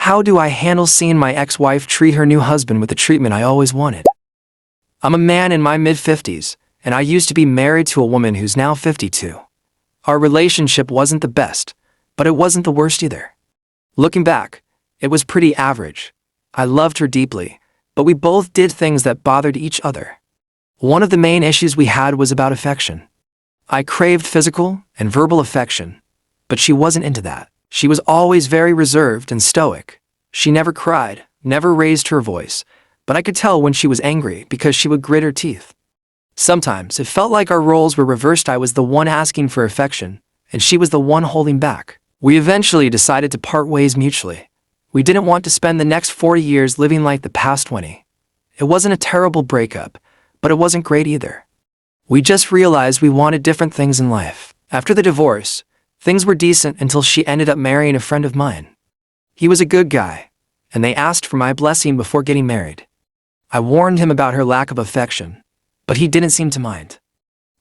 How do I handle seeing my ex-wife treat her new husband with the treatment I always wanted? I'm a man in my mid-50s, and I used to be married to a woman who's now 52. Our relationship wasn't the best, but it wasn't the worst either. Looking back, it was pretty average. I loved her deeply, but we both did things that bothered each other. One of the main issues we had was about affection. I craved physical and verbal affection, but she wasn't into that. She was always very reserved and stoic. She never cried, never raised her voice, but I could tell when she was angry because she would grit her teeth. Sometimes it felt like our roles were reversed. I was the one asking for affection, and she was the one holding back. We eventually decided to part ways mutually. We didn't want to spend the next 40 years living like the past 20. It wasn't a terrible breakup, but it wasn't great either. We just realized we wanted different things in life. After the divorce, things were decent until she ended up marrying a friend of mine. He was a good guy, and they asked for my blessing before getting married. I warned him about her lack of affection, but he didn't seem to mind.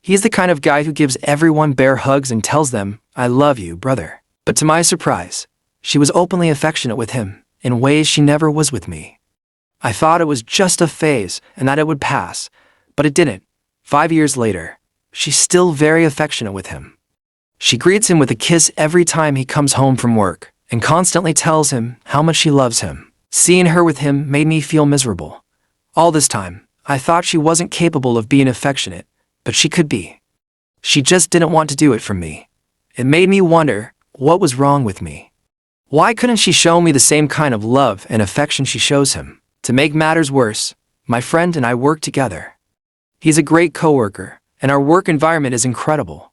He's the kind of guy who gives everyone bear hugs and tells them, "I love you, brother." But to my surprise, she was openly affectionate with him, in ways she never was with me. I thought it was just a phase and that it would pass, but it didn't. 5 years later, she's still very affectionate with him. She greets him with a kiss every time he comes home from work, and constantly tells him how much she loves him. Seeing her with him made me feel miserable. All this time, I thought she wasn't capable of being affectionate, but she could be. She just didn't want to do it for me. It made me wonder, what was wrong with me? Why couldn't she show me the same kind of love and affection she shows him? To make matters worse, my friend and I work together. He's a great coworker, and our work environment is incredible.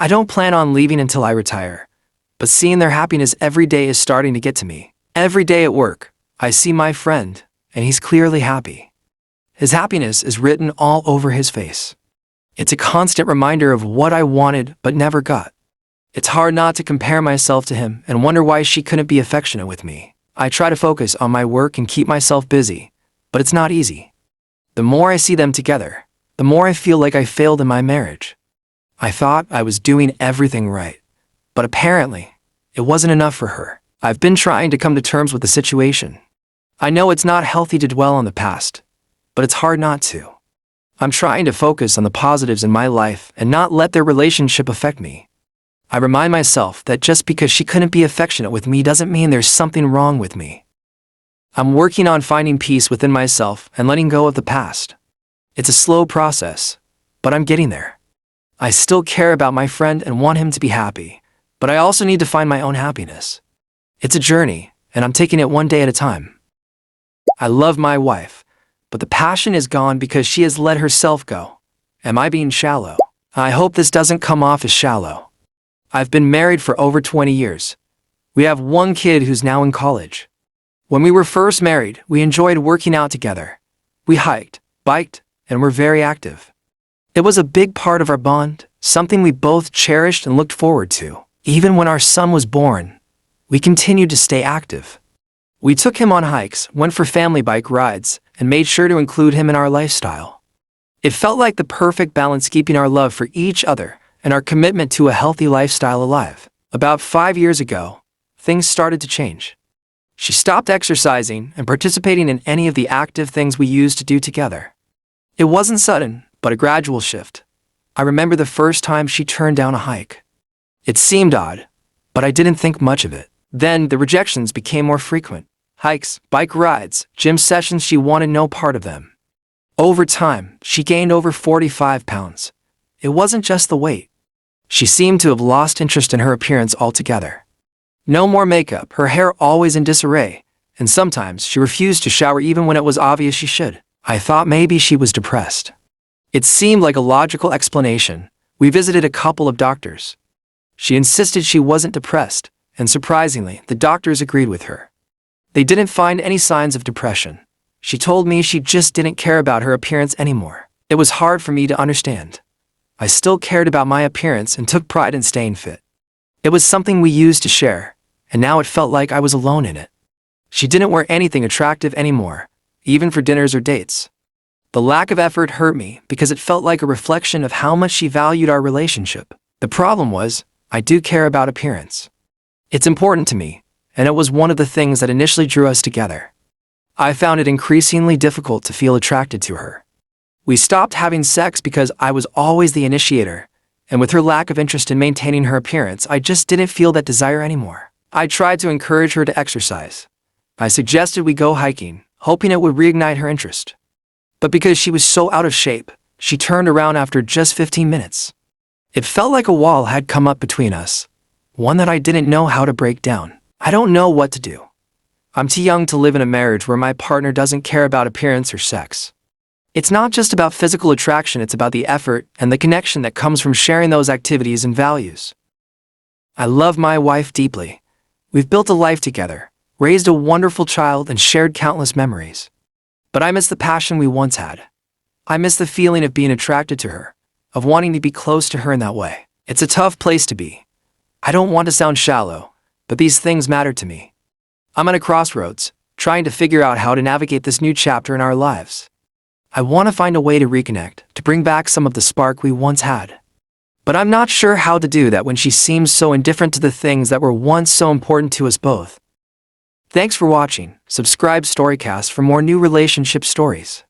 I don't plan on leaving until I retire, but seeing their happiness every day is starting to get to me. Every day at work, I see my friend, and he's clearly happy. His happiness is written all over his face. It's a constant reminder of what I wanted but never got. It's hard not to compare myself to him and wonder why she couldn't be affectionate with me. I try to focus on my work and keep myself busy, but it's not easy. The more I see them together, the more I feel like I failed in my marriage. I thought I was doing everything right, but apparently, it wasn't enough for her. I've been trying to come to terms with the situation. I know it's not healthy to dwell on the past, but it's hard not to. I'm trying to focus on the positives in my life and not let their relationship affect me. I remind myself that just because she couldn't be affectionate with me doesn't mean there's something wrong with me. I'm working on finding peace within myself and letting go of the past. It's a slow process, but I'm getting there. I still care about my friend and want him to be happy, but I also need to find my own happiness. It's a journey, and I'm taking it one day at a time. I love my wife, but the passion is gone because she has let herself go. Am I being shallow? I hope this doesn't come off as shallow. I've been married for over 20 years. We have one kid who's now in college. When we were first married, we enjoyed working out together. We hiked, biked, and were very active. It was a big part of our bond, something we both cherished and looked forward to. Even when our son was born, we continued to stay active. We took him on hikes, went for family bike rides, and made sure to include him in our lifestyle. It felt like the perfect balance, keeping our love for each other and our commitment to a healthy lifestyle alive. About 5 years ago, things started to change. She stopped exercising and participating in any of the active things we used to do together. It wasn't sudden, but a gradual shift. I remember the first time she turned down a hike. It seemed odd, but I didn't think much of it. Then the rejections became more frequent. Hikes, bike rides, gym sessions, she wanted no part of them. Over time, she gained over 45 pounds. It wasn't just the weight. She seemed to have lost interest in her appearance altogether. No more makeup, her hair always in disarray, and sometimes she refused to shower even when it was obvious she should. I thought maybe she was depressed. It seemed like a logical explanation. We visited a couple of doctors. She insisted she wasn't depressed, and surprisingly, the doctors agreed with her. They didn't find any signs of depression. She told me she just didn't care about her appearance anymore. It was hard for me to understand. I still cared about my appearance and took pride in staying fit. It was something we used to share, and now it felt like I was alone in it. She didn't wear anything attractive anymore, even for dinners or dates. The lack of effort hurt me because it felt like a reflection of how much she valued our relationship. The problem was, I do care about appearance. It's important to me, and it was one of the things that initially drew us together. I found it increasingly difficult to feel attracted to her. We stopped having sex because I was always the initiator, and with her lack of interest in maintaining her appearance, I just didn't feel that desire anymore. I tried to encourage her to exercise. I suggested we go hiking, hoping it would reignite her interest. But because she was so out of shape, she turned around after just 15 minutes. It felt like a wall had come up between us, one that I didn't know how to break down. I don't know what to do. I'm too young to live in a marriage where my partner doesn't care about appearance or sex. It's not just about physical attraction, it's about the effort and the connection that comes from sharing those activities and values. I love my wife deeply. We've built a life together, raised a wonderful child, and shared countless memories. But I miss the passion we once had. I miss the feeling of being attracted to her, of wanting to be close to her in that way. It's a tough place to be. I don't want to sound shallow, but these things matter to me. I'm at a crossroads, trying to figure out how to navigate this new chapter in our lives. I want to find a way to reconnect, to bring back some of the spark we once had. But I'm not sure how to do that when she seems so indifferent to the things that were once so important to us both. Thanks for watching. Subscribe Storycast for more new relationship stories.